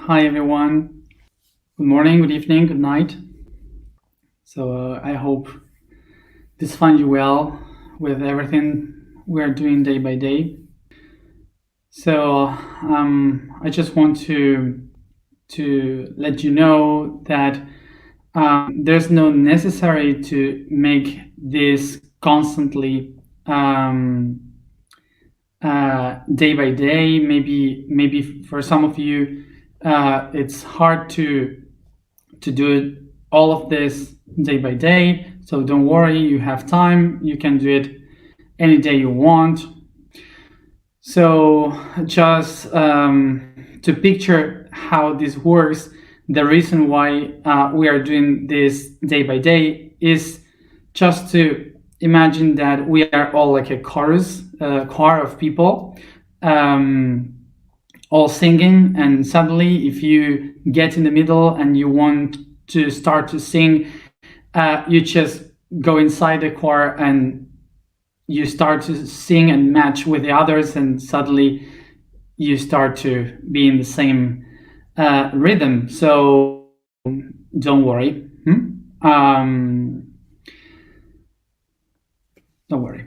Hi everyone. Good morning, good evening, good night. I hope this finds you well with everything we are doing day by day. I just want to let you know that there's no necessary to make this constantly day by day. Maybe for some of you, it's hard to do it all of this day by day. So don't worry, you have time. You can do it any day you want. So just to picture how this works, the reason why we are doing this day by day is just to imagine that we are all like a choir of people, all singing, and suddenly if you get in the middle and you want to start to sing, you just go inside the choir and you start to sing and match with the others, and suddenly you start to be in the same rhythm. So don't worry. Don't worry.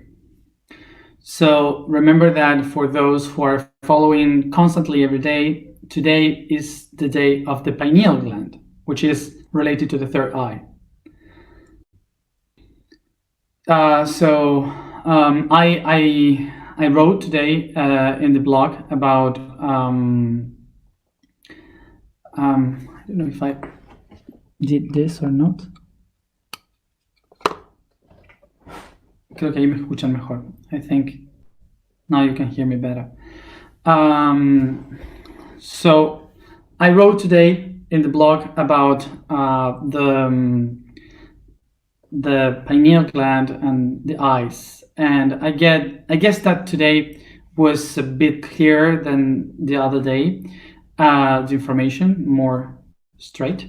So remember that for those who are following constantly every day, today is the day of the pineal gland, which is related to the third eye. I wrote today in the blog about I don't know if I did this or not. Creo que ahí me escuchan mejor. I think now you can hear me better. So I wrote today in the blog about the pineal gland and the eyes, and I guess that today was a bit clearer than the other day. The information more straight.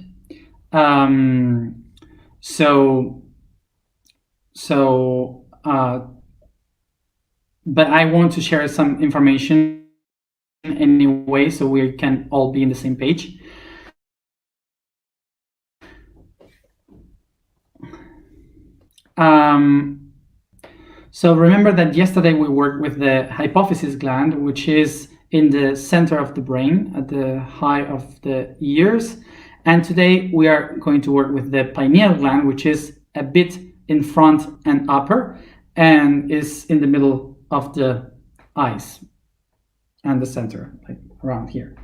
But I want to share some information anyway, so we can all be in the same page. So remember that yesterday we worked with the hypophysis gland, which is in the center of the brain at the height of the ears. And today we are going to work with the pineal gland, which is a bit in front and upper and is in the middle of the eyes and the center, like around here.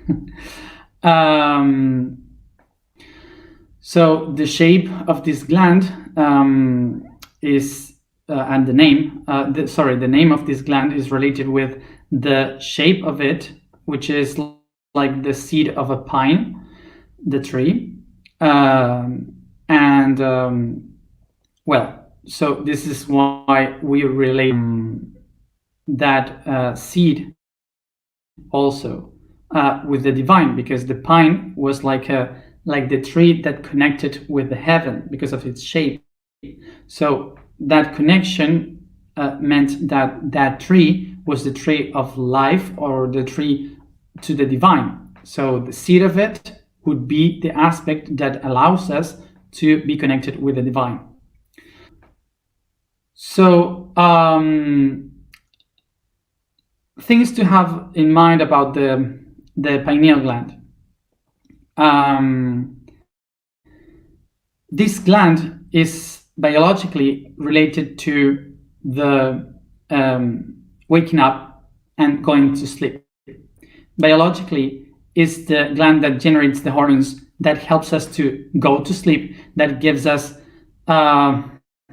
So the shape of this gland is, and the name of this gland is related with the shape of it, which is like the seed of a pine, the tree. So this is why we relate that seed also with the divine, because the pine was like the tree that connected with the heaven because of its shape. So that connection meant that that tree was the tree of life, or the tree to the divine. So the seed of it would be the aspect that allows us to be connected with the divine. So things to have in mind about the pineal gland. This gland is biologically related to the waking up and going to sleep. Biologically, is the gland that generates the hormones that helps us to go to sleep, that gives us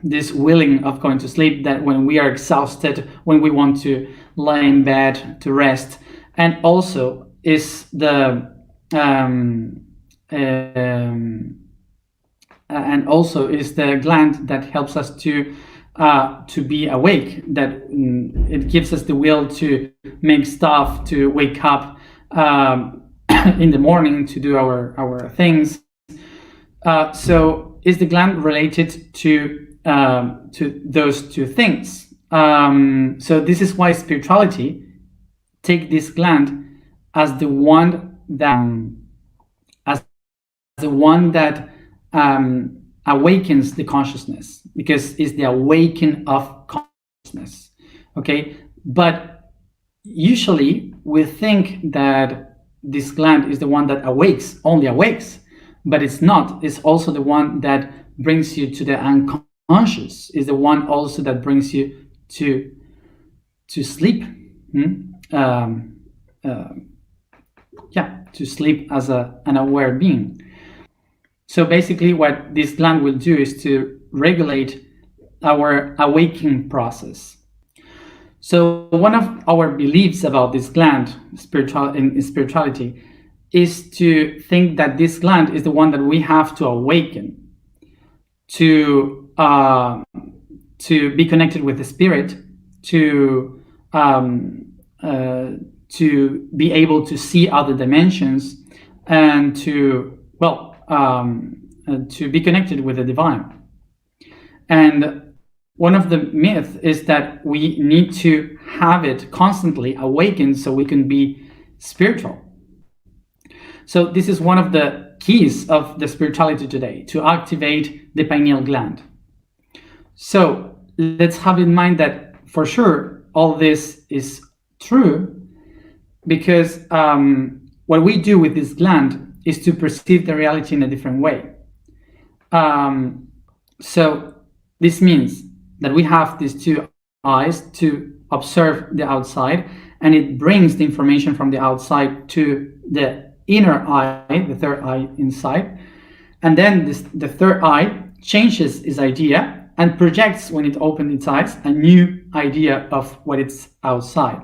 this willing of going to sleep, that when we are exhausted, when we want to lie in bed to rest. And also is the gland that helps us to be awake, that it gives us the will to make stuff, to wake up in the morning to do our things. So is the gland related to those two things? So this is why spirituality take this gland as the one that the one that awakens the consciousness, because it's the awakening of consciousness. Okay, but usually we think that this gland is the one that only awakes, but it's not. It's also the one that brings you to the unconscious. Is the one also that brings you to sleep. To sleep as an aware being. So basically what this gland will do is to regulate our awakening process. So one of our beliefs about this gland in spirituality is to think that this gland is the one that we have to awaken, to be connected with the spirit, to be able to see other dimensions, and to be connected with the divine. And one of the myths is that we need to have it constantly awakened so we can be spiritual. So this is one of the keys of the spirituality today, to activate the pineal gland. So let's have in mind that for sure all this is true, because what we do with this gland is to perceive the reality in a different way. So this means that we have these two eyes to observe the outside, and it brings the information from the outside to the inner eye, the third eye inside, and then the third eye changes its idea and projects, when it opens its eyes, a new idea of what is outside.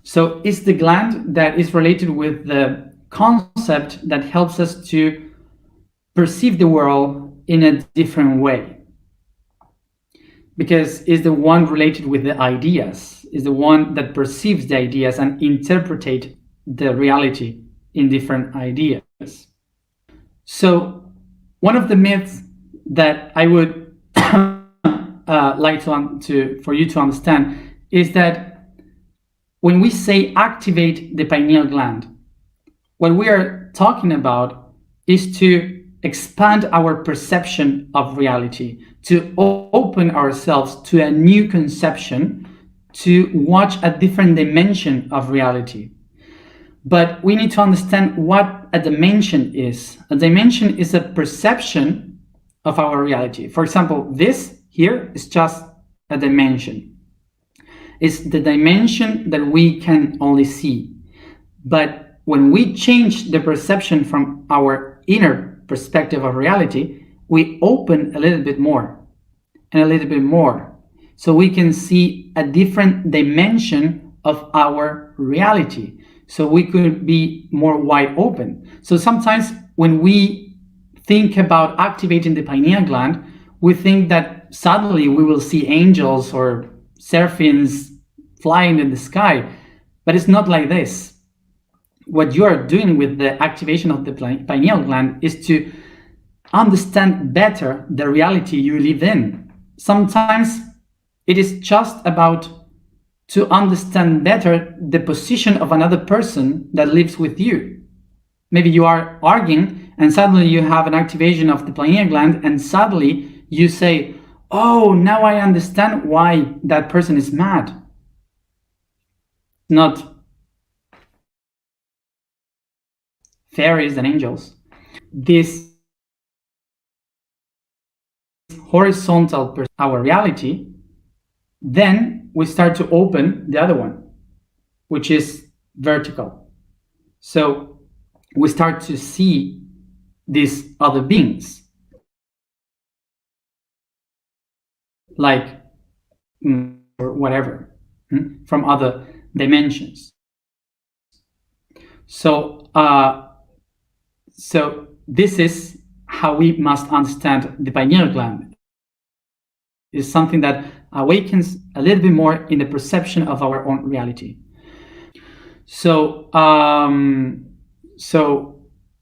So it's the gland that is related with the concept that helps us to perceive the world in a different way, because it's the one related with the ideas, is the one that perceives the ideas and interprets the reality in different ideas. So one of the myths that I would like for you to understand is that when we say activate the pineal gland, what we are talking about is to expand our perception of reality, to open ourselves to a new conception, to watch a different dimension of reality. But we need to understand what a dimension is. A dimension is a perception of our reality. For example, this here is just a dimension. It's the dimension that we can only see. But when we change the perception from our inner perspective of reality, we open a little bit more and a little bit more, so we can see a different dimension of our reality, so we could be more wide open. So sometimes when we think about activating the pineal gland, we think that suddenly we will see angels or seraphims flying in the sky, but it's not like this. What you are doing with the activation of the pineal gland is to understand better the reality you live in. Sometimes it is just about to understand better the position of another person that lives with you. Maybe you are arguing and suddenly you have an activation of the pineal gland, and suddenly you say, oh, now I understand why that person is mad. Not fairies and angels. This horizontal our reality, then we start to open the other one, which is vertical. So we start to see these other beings, like or whatever, from other dimensions. So this is how we must understand the pineal gland. It's something that awakens a little bit more in the perception of our own reality. So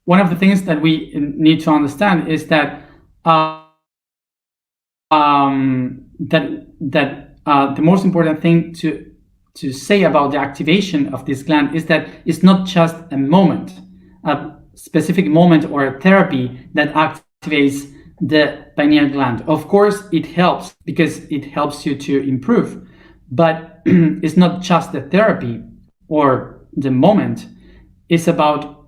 one of the things that we need to understand is that the most important thing to say about the activation of this gland is that it's not just a moment. specific moment or therapy that activates the pineal gland. Of course, it helps because it helps you to improve, but it's not just the therapy or the moment. It's about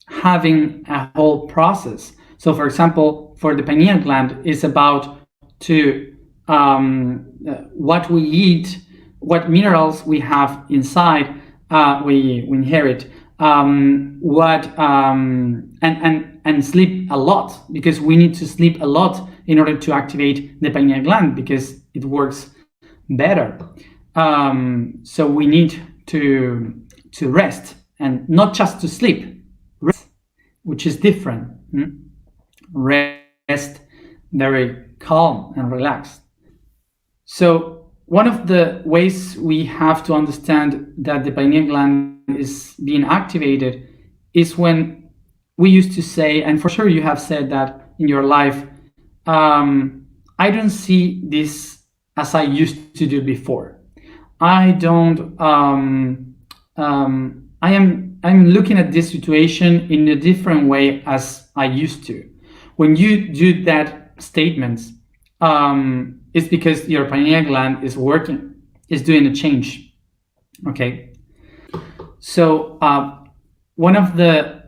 having a whole process. So, for example, for the pineal gland, it's about to what we eat, what minerals we have inside, we inherit, and sleep a lot, because we need to sleep a lot in order to activate the pineal gland because it works better. So we need to rest, and not just to sleep, rest, which is different. Rest, very calm and relaxed. So one of the ways we have to understand that the pineal gland is being activated is when we used to say, and for sure you have said that in your life, I don't see this as I used to do before. I'm looking at this situation in a different way as I used to. When you do that statement, it's because your pineal gland is working, is doing a change. Okay. So one of the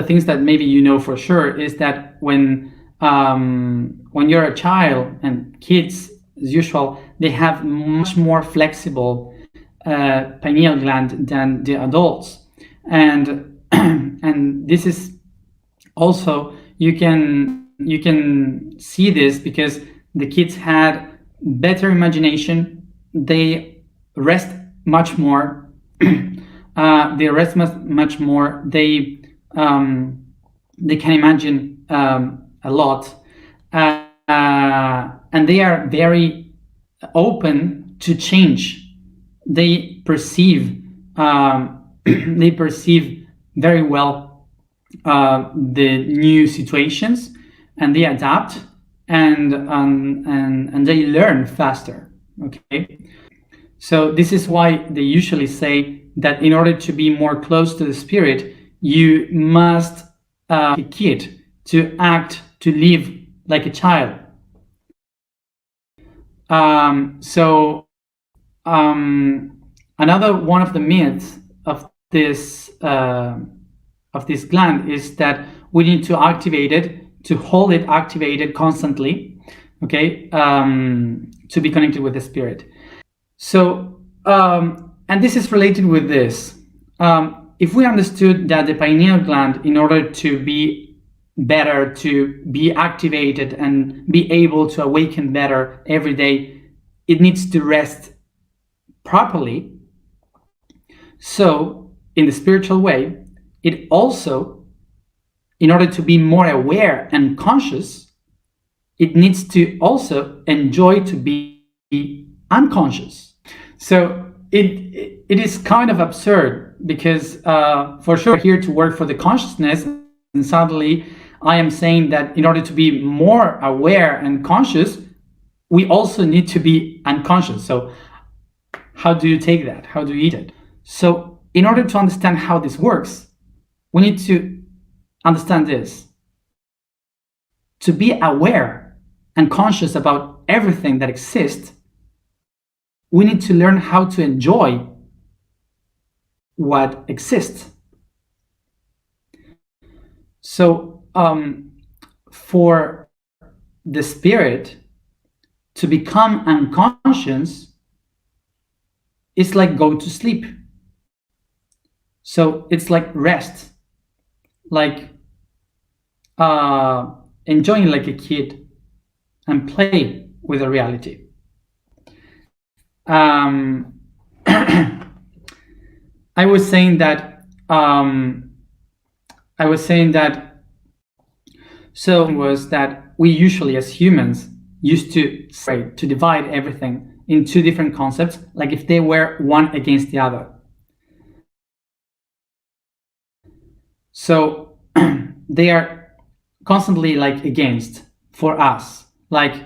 things that maybe you know for sure is that when you're a child, and kids as usual, they have much more flexible pineal gland than the adults, and and this is also, you can see this because the kids had better imagination, they rest much more, much more, they can imagine a lot, and they are very open to change. They perceive very well the new situations, and they adapt, and they learn faster. Okay, so this is why they usually say that in order to be more close to the spirit, you must a kid to act, to live like a child. Another one of the myths of this gland is that we need to activate it, to hold it activated constantly, okay, to be connected with the spirit. So, and this is related with this. If we understood that the pineal gland, in order to be better, to be activated and be able to awaken better every day, it needs to rest properly. So, in the spiritual way, it also, in order to be more aware and conscious, it needs to also enjoy to be unconscious. So it is kind of absurd, because for sure we're here to work for the consciousness, and suddenly I am saying that in order to be more aware and conscious, we also need to be unconscious. So how do you take that? How do you eat it? So in order to understand how this works, we need to understand this. To be aware and conscious about everything that exists, we need to learn how to enjoy what exists. So for the spirit to become unconscious, it's like go to sleep. So it's like rest, like enjoying like a kid and play with the reality. I was saying that so was that we usually as humans used to divide everything in two different concepts, like if they were one against the other. So they are constantly like against for us. Like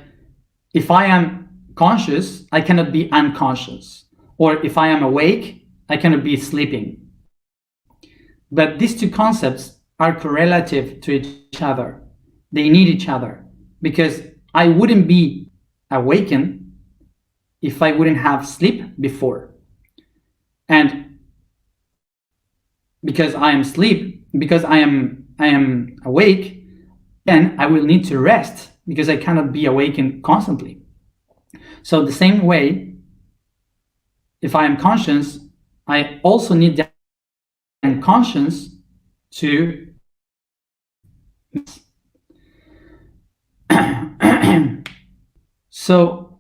if I am conscious, I cannot be unconscious. Or if I am awake, I cannot be sleeping. But these two concepts are correlative to each other. They need each other, because I wouldn't be awakened if I wouldn't have sleep before. And because I am awake, then I will need to rest, because I cannot be awakened constantly. So the same way, if I am conscious, I also need the unconscious to so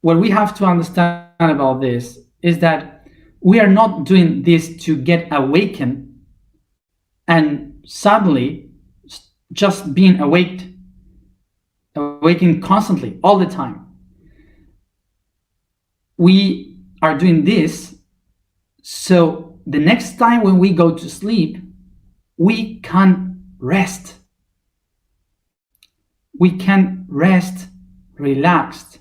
what we have to understand about this is that we are not doing this to get awakened and suddenly just being awakened constantly all the time. We are doing this so the next time when we go to sleep, we can rest. We can rest relaxed.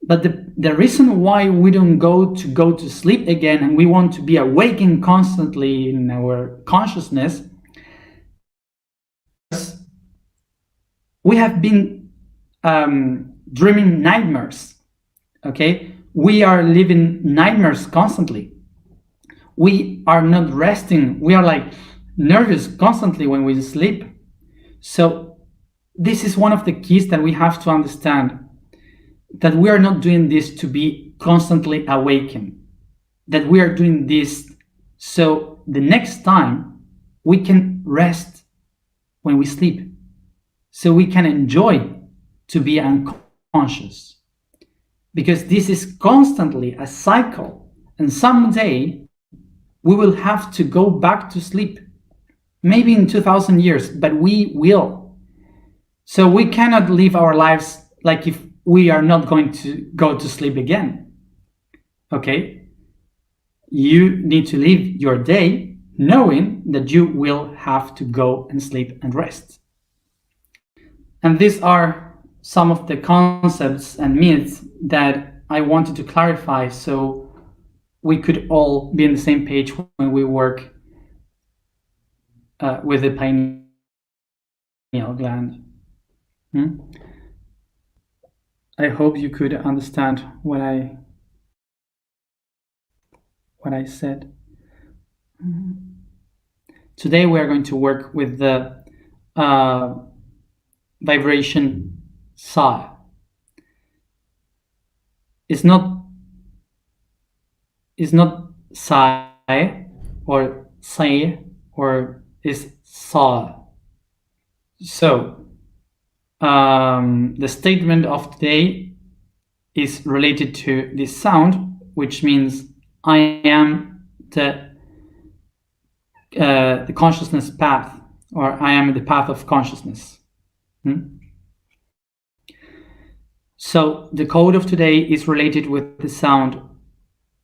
But the reason why we don't go to sleep again and we want to be awakened constantly in our consciousness, we have been dreaming nightmares. Okay, we are living nightmares constantly. We are not resting. We are like nervous constantly when we sleep. So this is one of the keys that we have to understand, that we are not doing this to be constantly awakened, that we are doing this so the next time we can rest when we sleep, so we can enjoy to be unconscious. Because this is constantly a cycle, and someday we will have to go back to sleep. Maybe in 2000 years, but we will. So we cannot live our lives like if we are not going to go to sleep again. Okay? You need to live your day knowing that you will have to go and sleep and rest. And these are some of the concepts and myths that I wanted to clarify so we could all be on the same page when we work with the pineal gland. I hope you could understand what I said. Today we are going to work with the vibration Sa. It's not Sai or Sai, or is Sa. So the statement of today is related to this sound, which means I am the consciousness path, or I am the path of consciousness. So the code of today is related with the sound,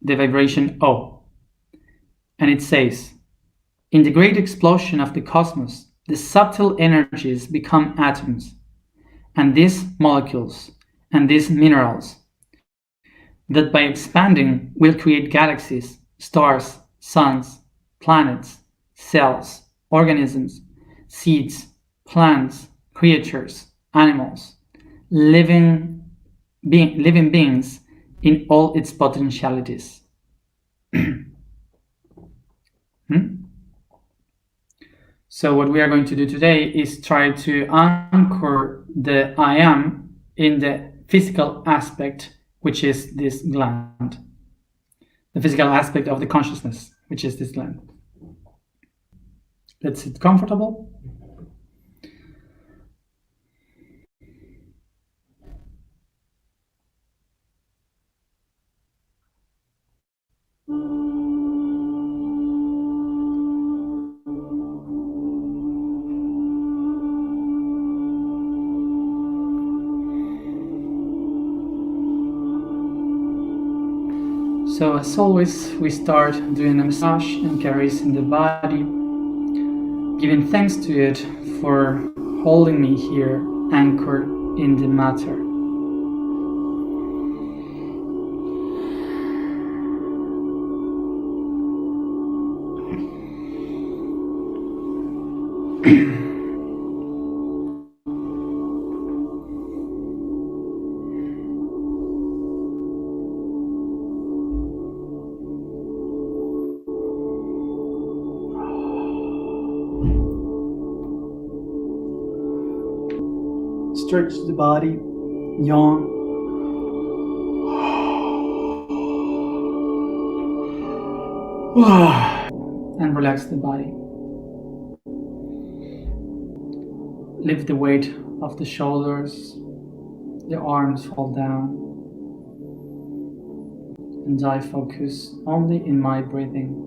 the vibration O. And it says, in the great explosion of the cosmos, the subtle energies become atoms, and these molecules, and these minerals, that by expanding will create galaxies, stars, suns, planets, cells, organisms, seeds, plants, creatures, animals, living beings in all its potentialities. So what we are going to do today is try to anchor the I am in the physical aspect, which is this gland. The physical aspect of the consciousness, which is this gland. Let's sit comfortable. So as always, we start doing a massage and caress in the body, giving thanks to it for holding me here, anchored in the matter. Stretch the body, yawn, and relax the body. Lift the weight of the shoulders, the arms fall down, and I focus only in my breathing.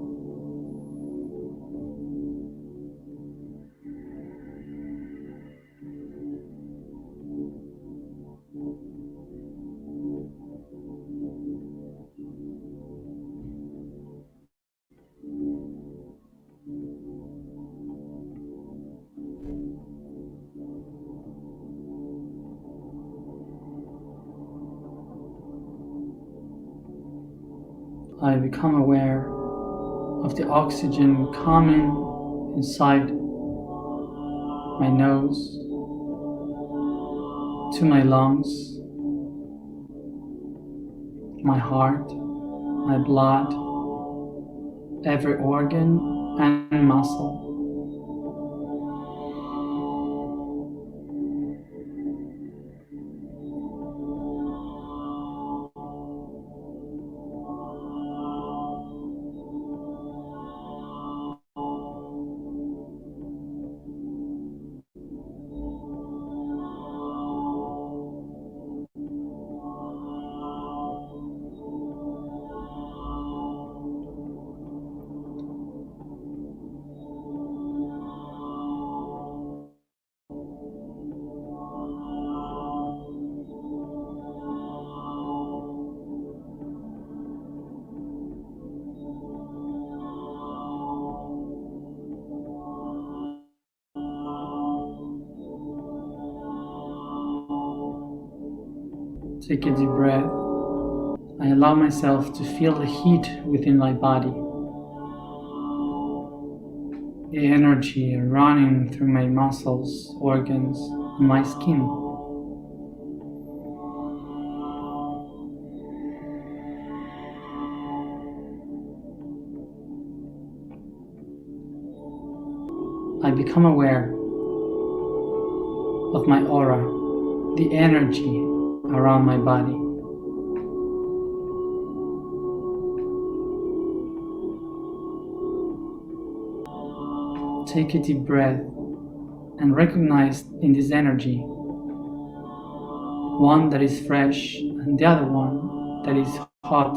I become aware of the oxygen coming inside my nose to my lungs, my heart, my blood, every organ and muscle. Take a deep breath. I allow myself to feel the heat within my body, the energy running through my muscles, organs, and my skin. I become aware of my aura, the energy around my body. Take a deep breath and recognize in this energy one that is fresh and the other one that is hot.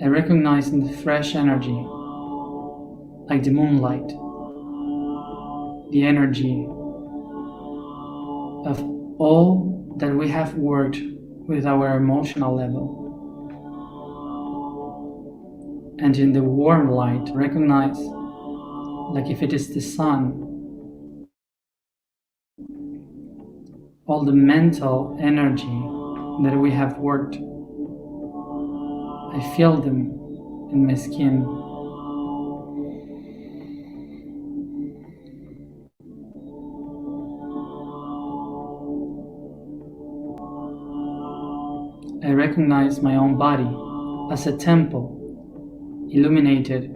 I recognize in the fresh energy, like the moonlight, the energy of all that we have worked with our emotional level. And in the warm light, recognize, like if it is the sun, all the mental energy that we have worked. I feel them in my skin. I recognize my own body as a temple illuminated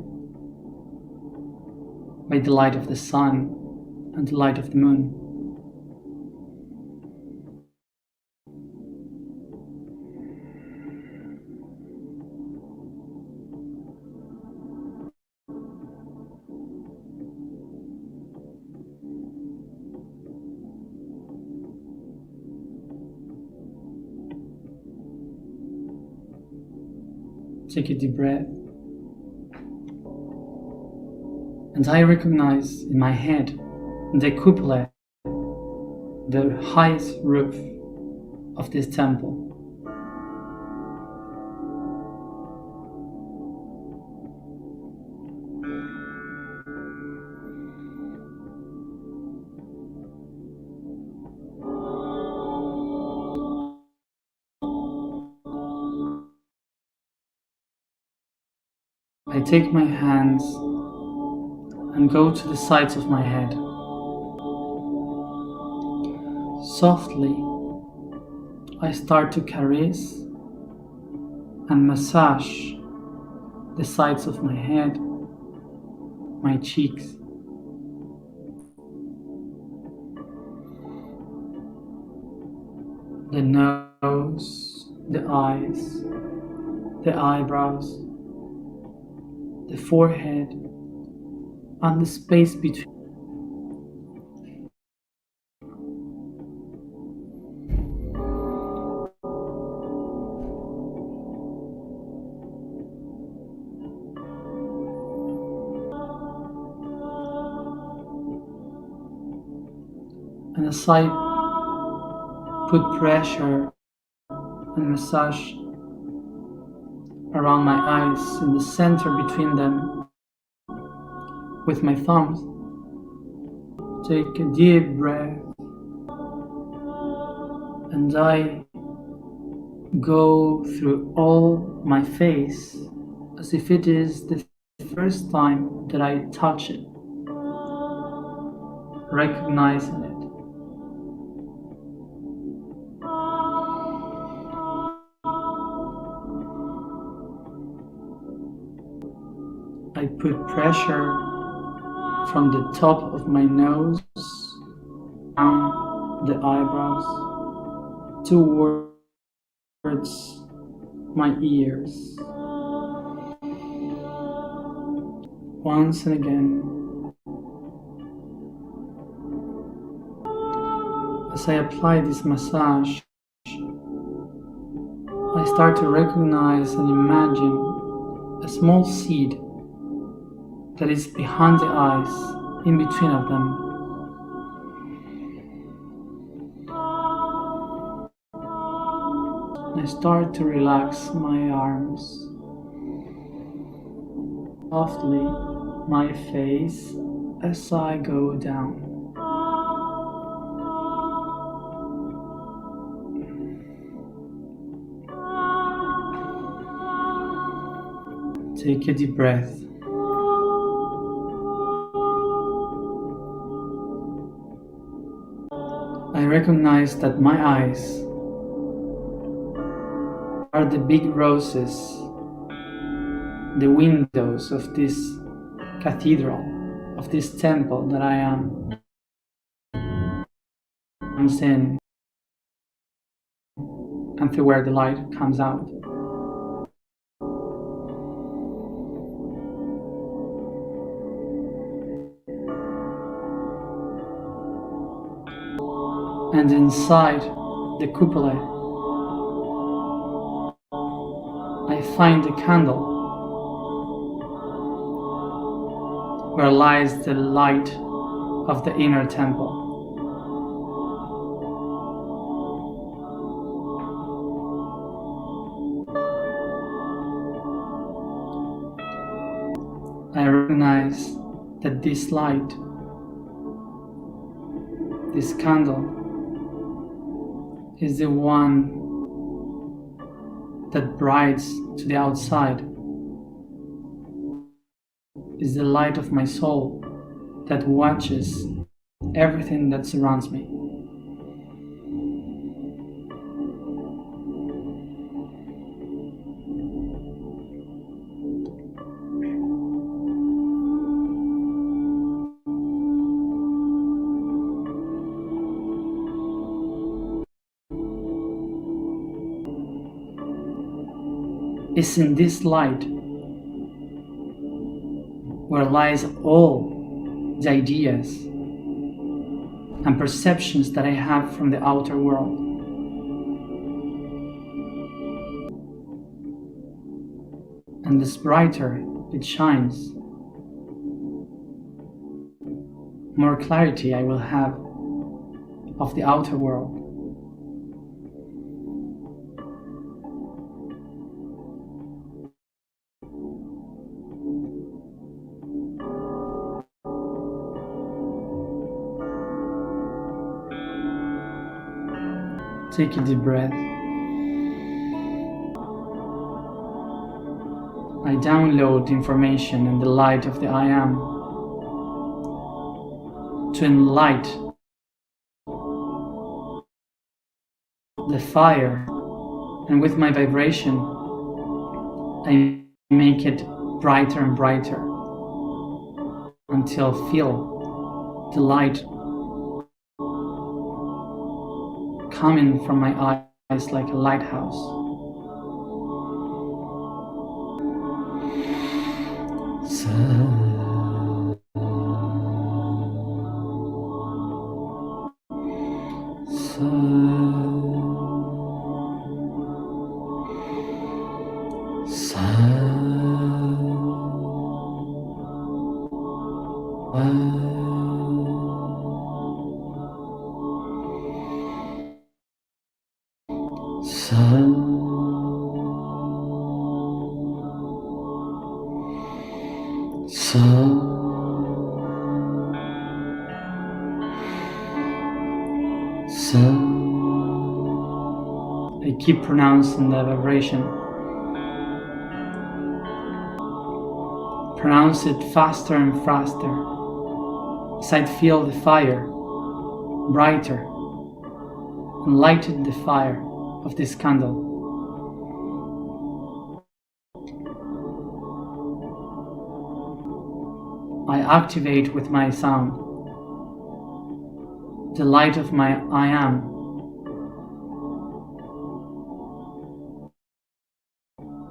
by the light of the sun and the light of the moon. Take a deep breath. And I recognize in my head the cupola, the highest roof of this temple. I take my hands and go to the sides of my head. Softly, I start to caress and massage the sides of my head, my cheeks. The nose, the eyes, the eyebrows, the forehead, and the space between. And as I put pressure and massage around my eyes in the center between them with my thumbs, take a deep breath, and I go through all my face as if it is the first time that I touch it, recognizing it. I put pressure from the top of my nose down the eyebrows towards my ears. Once and again, as I apply this massage, I start to recognize and imagine a small seed that is behind the eyes, in between of them. I start to relax my arms, softly my face as I go down. Take a deep breath. I recognize that my eyes are the big roses, the windows of this cathedral, of this temple that I am in, and through where the light comes out. And inside the cupola, I find a candle where lies the light of the inner temple. I recognize that this light, this candle, is the one that brights to the outside, is the light of my soul that watches everything that surrounds me. It's in this light where lies all the ideas and perceptions that I have from the outer world. And the brighter it shines, more clarity I will have of the outer world. Take a deep breath. I download information in the light of the I am to enlighten the fire, and with my vibration I make it brighter and brighter until I feel the light coming from my eyes like a lighthouse. I keep pronouncing the vibration. Pronounce it faster and faster as I feel the fire brighter and lighten the fire of this candle. I activate with my sound the light of my I am.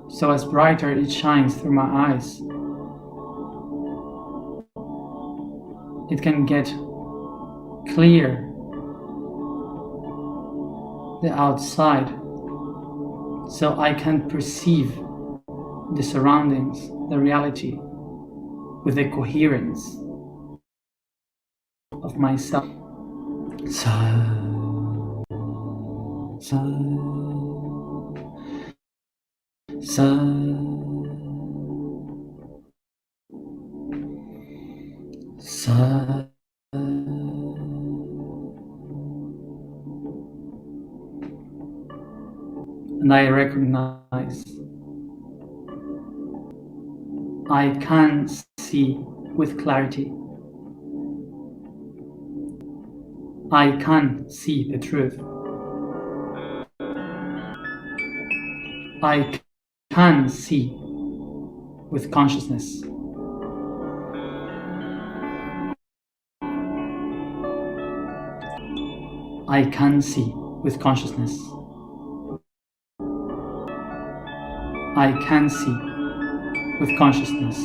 So as brighter it shines through my eyes, it can get clear the outside, so I can perceive the surroundings, the reality, with the coherence of myself. And I recognize I can see with clarity. I can see the truth. I can see with consciousness. I can see with consciousness. I can see with consciousness.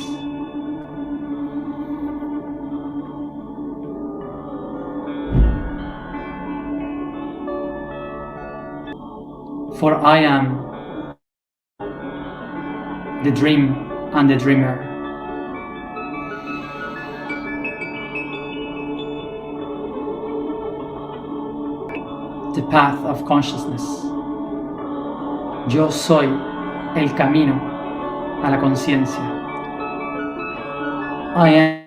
For I am the dream and the dreamer. The path of consciousness. Yo soy el camino a la conciencia. I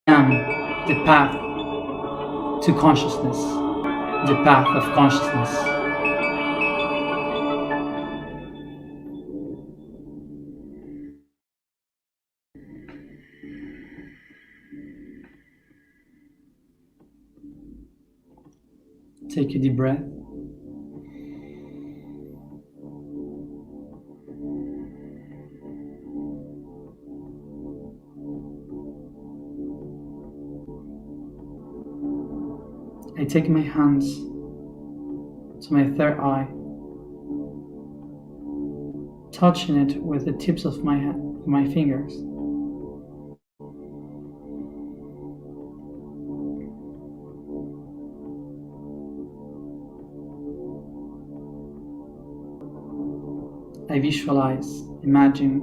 am the path to consciousness, the path of consciousness. Take a deep breath. I take my hands to my third eye, touching it with the tips of my fingers. I visualize, imagine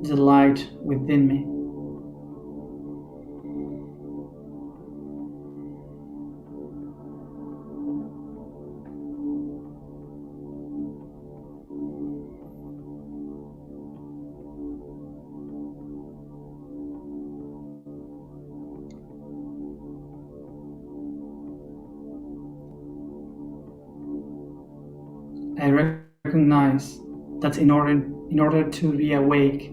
the light within me. I recognize that in in order to be awake,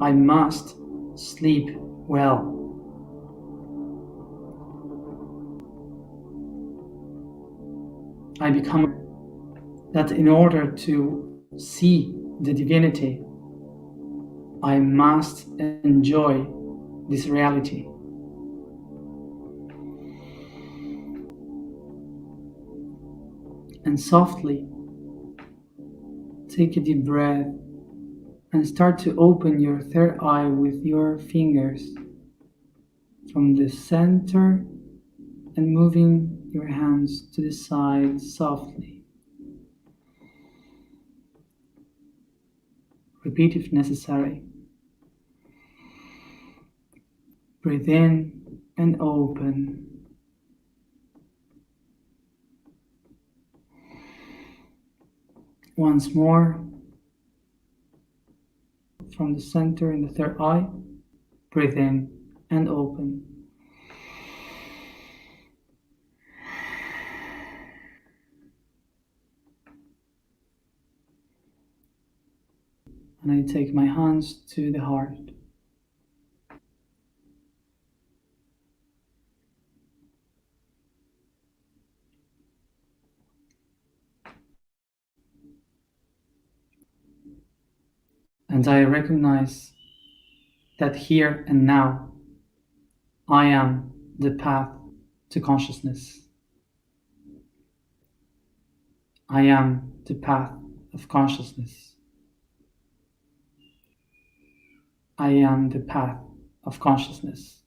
I must sleep well. I become that in order to see the divinity, I must enjoy this reality. And softly take a deep breath and start to open your third eye with your fingers from the center and moving your hands to the side softly. Repeat if necessary. Breathe in and open. Once more, from the center in the third eye, breathe in and open. And I take my hands to the heart. And I recognize that here and now, I am the path to consciousness. I am the path of consciousness. I am the path of consciousness.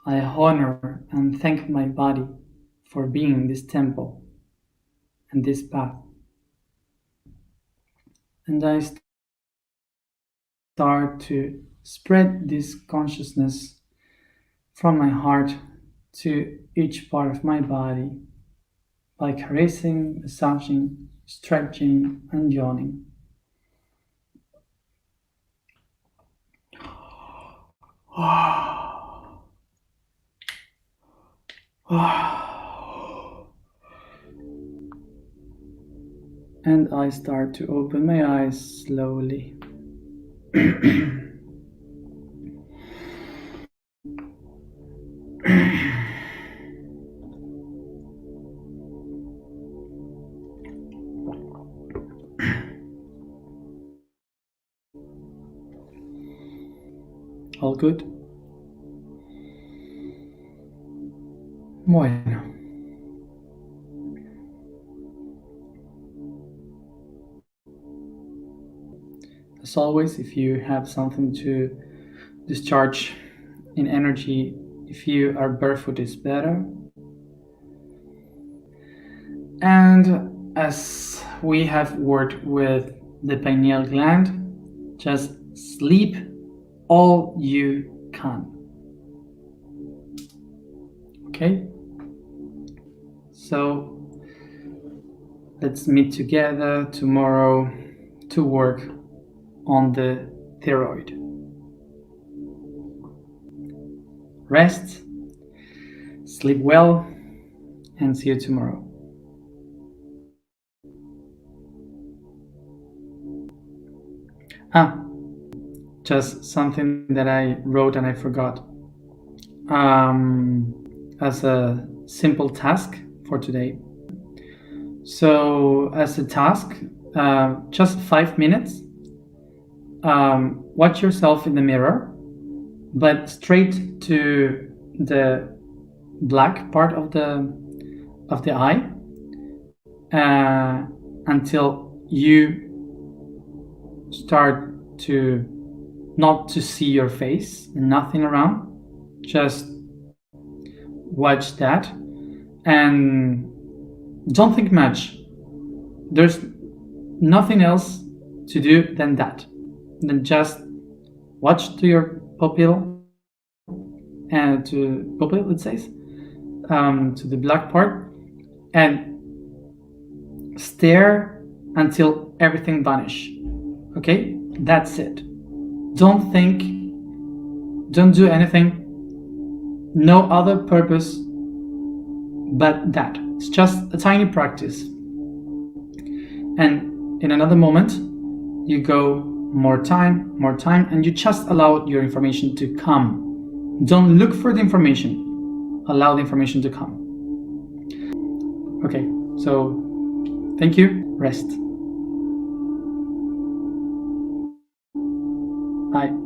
I honor and thank my body for being this temple and this path. And I start to spread this consciousness from my heart to each part of my body by caressing, massaging, stretching, and yawning. And I start to open my eyes slowly. All good? Bueno. As always, if you have something to discharge in energy, if you are barefoot, is better. And as we have worked with the pineal gland, just sleep all you can. Okay? So let's meet together tomorrow to work on the thyroid. Rest, sleep well, and see you tomorrow. Just something that I wrote and I forgot. As a simple task for today. So as a task, just 5 minutes, watch yourself in the mirror, but straight to the black part of the eye, until you start to not to see your face and nothing around. Just watch that and don't think much. There's nothing else to do than that. Then just watch to your pupil and to pupil, it says, to the black part, and stare until everything vanish. Okay, that's it. Don't think, don't do anything. No other purpose but that. It's just a tiny practice. And in another moment, you go more time, and you just allow your information to come. Don't look for the information. Allow the information to come. Okay, so thank you. Rest. Bye.